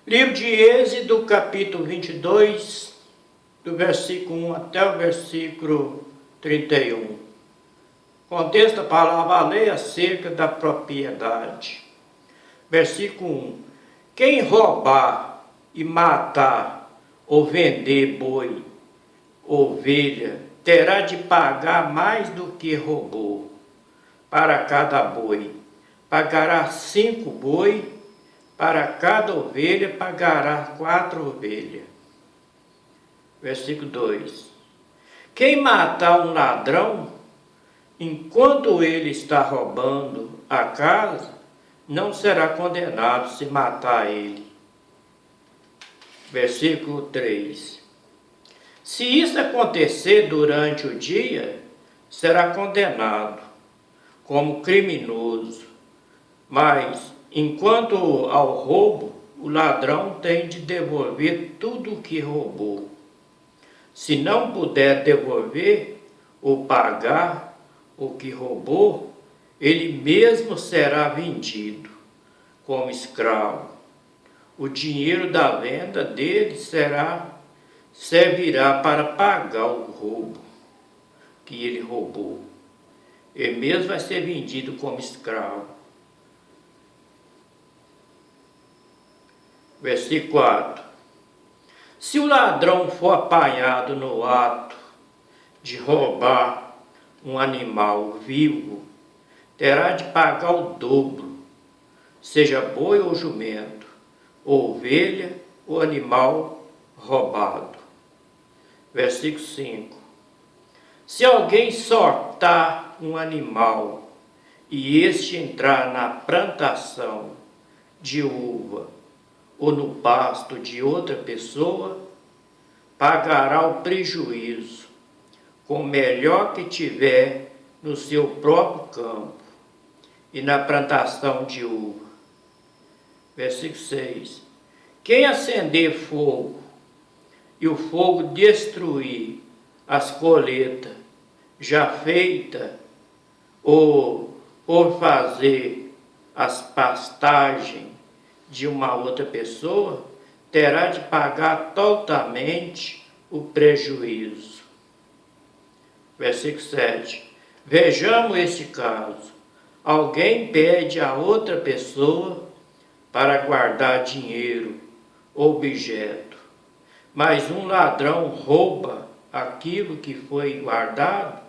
Livro de Êxodo, capítulo 22, do versículo 1 até o versículo 31. Contexto da palavra a lei acerca da propriedade. Versículo 1. Quem roubar e matar ou vender boi, ovelha, terá de pagar mais do que roubou. Para cada boi, pagará 5 boi. Para cada ovelha pagará 4 ovelhas. Versículo 2. Quem matar um ladrão, enquanto ele está roubando a casa, não será condenado se matar ele. Versículo 3. Se isso acontecer durante o dia, será condenado como criminoso, mas enquanto ao roubo, o ladrão tem de devolver tudo o que roubou. Se não puder devolver ou pagar o que roubou, ele mesmo será vendido como escravo. O dinheiro da venda dele servirá para pagar o roubo que ele roubou. Ele mesmo vai ser vendido como escravo. Versículo 4. Se o ladrão for apanhado no ato de roubar um animal vivo, terá de pagar o dobro, seja boi ou jumento, ou ovelha ou animal roubado. Versículo 5. Se alguém soltar um animal e este entrar na plantação de uva, ou no pasto de outra pessoa, pagará o prejuízo com o melhor que tiver no seu próprio campo e na plantação de uva. Versículo 6. Quem acender fogo e o fogo destruir as colheitas já feitas, ou por fazer as pastagens de uma outra pessoa, terá de pagar totalmente o prejuízo. Versículo 7. Vejamos este caso. Alguém pede a outra pessoa para guardar dinheiro ou objeto, mas um ladrão rouba aquilo que foi guardado.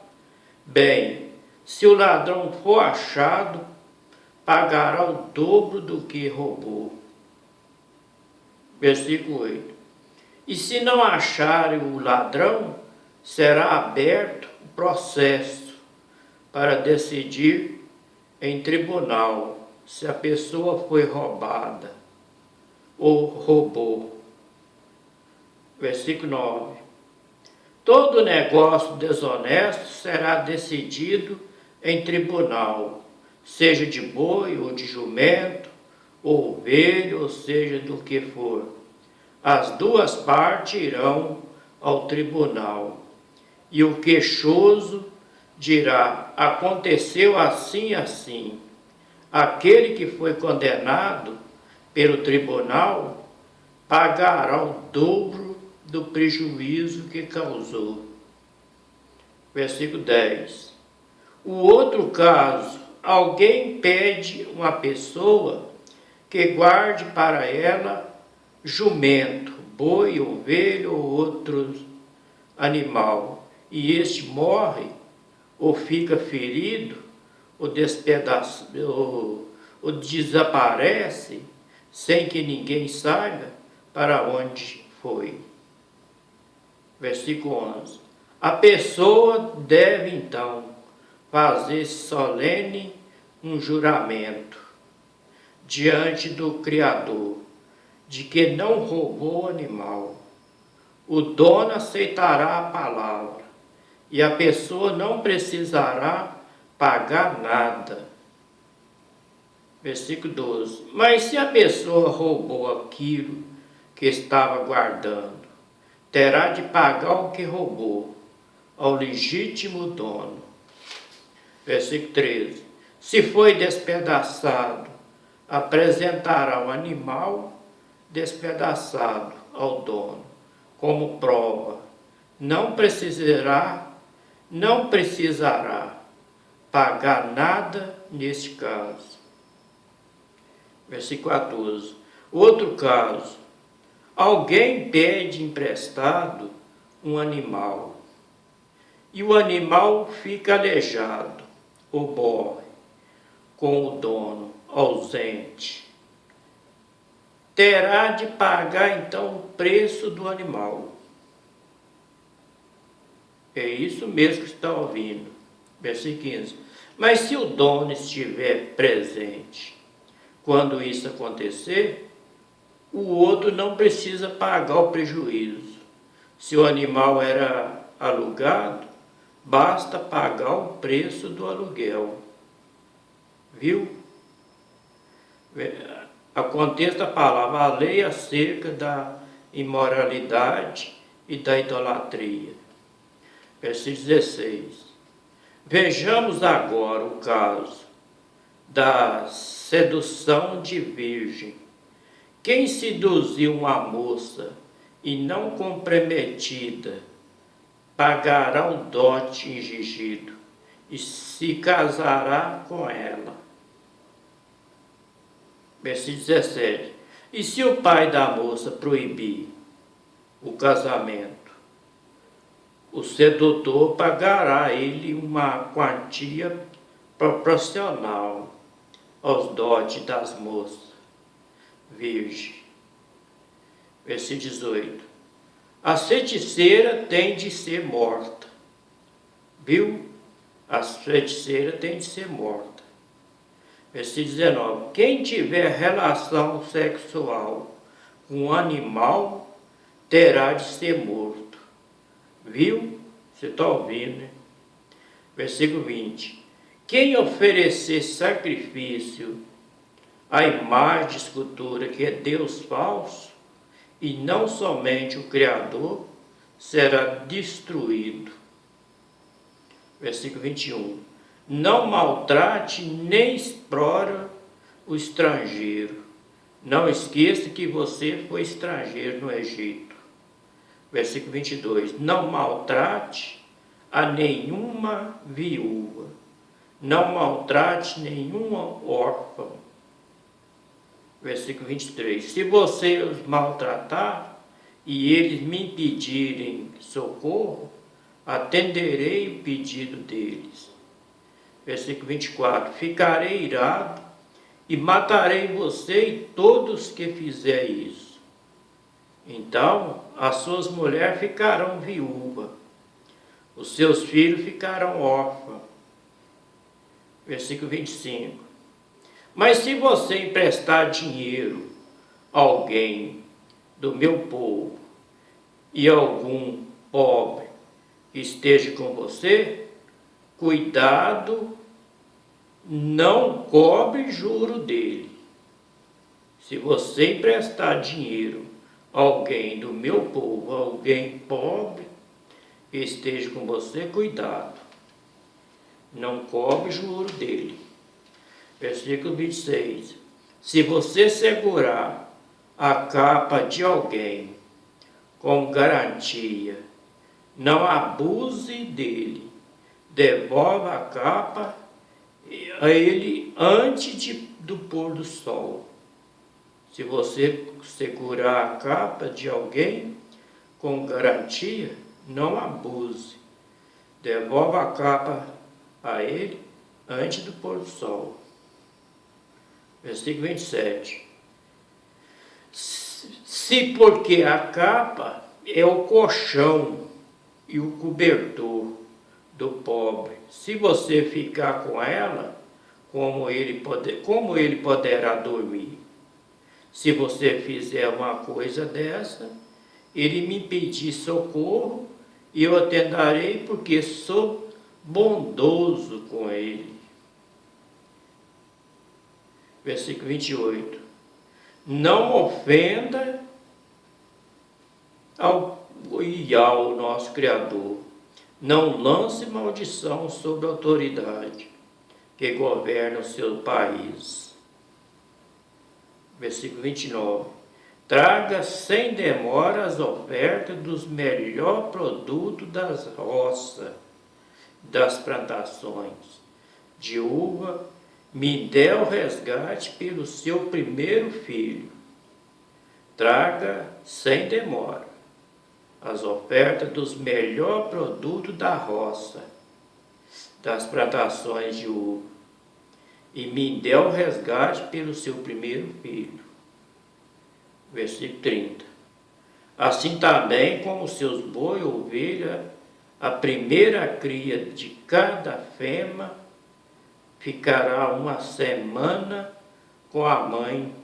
Bem, se o ladrão for achado, pagará o dobro do que roubou. Versículo 8. E se não acharem o ladrão, será aberto o processo para decidir em tribunal se a pessoa foi roubada ou roubou. Versículo 9. Todo negócio desonesto será decidido em tribunal, seja de boi ou de jumento, ou ovelha, ou seja do que for. As duas partes irão ao tribunal, e o queixoso dirá: aconteceu assim, assim. Aquele que foi condenado pelo tribunal pagará o dobro do prejuízo que causou. Versículo 10. O outro caso, alguém pede uma pessoa que guarde para ela jumento, boi, ovelha ou outro animal, e este morre, ou fica ferido, ou desaparece, sem que ninguém saiba para onde foi. Versículo 11. A pessoa deve então fazer solene um juramento diante do Criador, de que não roubou o animal. O dono aceitará a palavra, e a pessoa não precisará pagar nada. Versículo 12. Mas se a pessoa roubou aquilo que estava guardando, terá de pagar o que roubou ao legítimo dono. Versículo 13. Se foi despedaçado, apresentará o animal despedaçado ao dono, como prova. Não precisará pagar nada neste caso. Versículo 14. Outro caso. Alguém pede emprestado um animal e o animal fica aleijado ou morre com o dono ausente. Terá de pagar então o preço do animal. É isso mesmo que está ouvindo. Versículo 15. Mas se o dono estiver presente quando isso acontecer, o outro não precisa pagar o prejuízo. Se o animal era alugado, basta pagar o preço do aluguel. Viu? Acontece a palavra, a lei acerca da imoralidade e da idolatria. Versículo 16. Vejamos agora o caso da sedução de virgem. Quem seduziu uma moça e não comprometida pagará o dote exigido e se casará com ela. Versículo 17. E se o pai da moça proibir o casamento, o sedutor pagará a ele uma quantia proporcional aos dotes das moças virgem. Versículo 18. A feiticeira tem de ser morta. Viu? A feiticeira tem de ser morta. Versículo 19. Quem tiver relação sexual com um animal terá de ser morto. Viu? Você está ouvindo, né? Versículo 20. Quem oferecer sacrifício à imagem de escultura que é Deus falso, e não somente o Criador, será destruído. Versículo 21. Não maltrate nem explore o estrangeiro. Não esqueça que você foi estrangeiro no Egito. Versículo 22. Não maltrate a nenhuma viúva. Não maltrate nenhum órfão. Versículo 23. Se você os maltratar e eles me pedirem socorro, atenderei o pedido deles. Versículo 24. Ficarei irado e matarei você e todos que fizerem isso. Então, as suas mulheres ficarão viúvas, os seus filhos ficarão órfãos. Versículo 25. Mas se você emprestar dinheiro a alguém do meu povo e algum pobre que esteja com você, cuidado, não cobre juro dele. Se você emprestar dinheiro a alguém do meu povo, alguém pobre que esteja com você, cuidado, não cobre juro dele. Versículo 26. Se você segurar a capa de alguém com garantia, não abuse dele. Devolva a capa a ele antes do pôr do sol. Se você segurar a capa de alguém com garantia, não abuse. Devolva a capa a ele antes do pôr do sol. Versículo 27. Se porque a capa é o colchão e o cobertor do pobre, se você ficar com ela, como ele poderá dormir? Se você fizer uma coisa dessa, ele me pedir socorro e eu atenderei porque sou bondoso com ele. Versículo 28. Não ofenda ao nosso Criador. Não lance maldição sobre a autoridade que governa o seu país. Versículo 29. traga sem demora as ofertas dos melhores produtos das roças, das plantações de uva, me dê o resgate pelo seu primeiro filho. Traga sem demora as ofertas dos melhores produtos da roça, das plantações de uva, e me dê o resgate pelo seu primeiro filho. Versículo 30. Assim também como os seus boi e ovelha, a primeira cria de cada fêmea ficará uma semana com a mãe.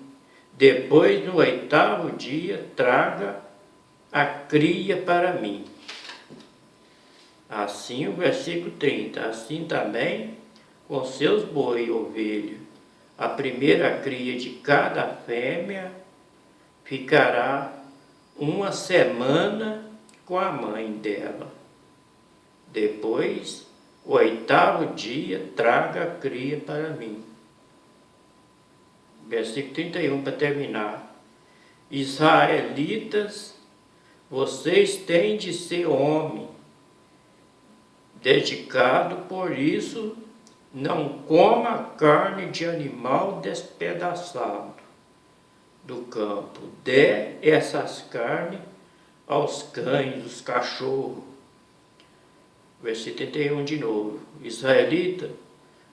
Depois, no 8º dia, traga a cria para mim. Assim, o versículo 30. Assim também com seus boi e ovelha, a primeira cria de cada fêmea ficará uma semana com a mãe dela. Depois, o 8º dia, traga a cria para mim. Versículo 31 para terminar. Israelitas, vocês têm de ser homem dedicado, por isso não coma carne de animal despedaçado do campo. Dê essas carnes aos cães, os cachorros. Versículo 31 de novo. Israelita,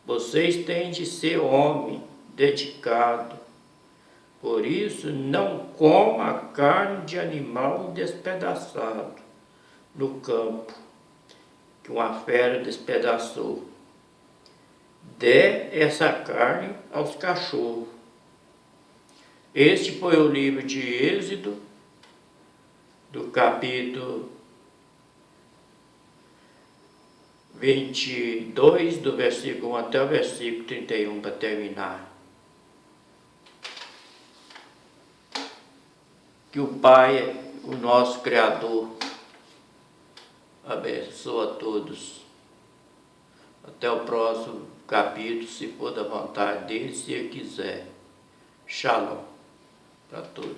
vocês têm de ser homem dedicado. Por isso, não coma a carne de animal despedaçado no campo, que uma fera despedaçou. Dê essa carne aos cachorros. Este foi o livro de Êxodo, do capítulo 22, do versículo 1 até o versículo 31, para terminar. Que o Pai, o nosso Criador, abençoe a todos. Até o próximo capítulo, se for da vontade dele, se ele quiser. Shalom para todos.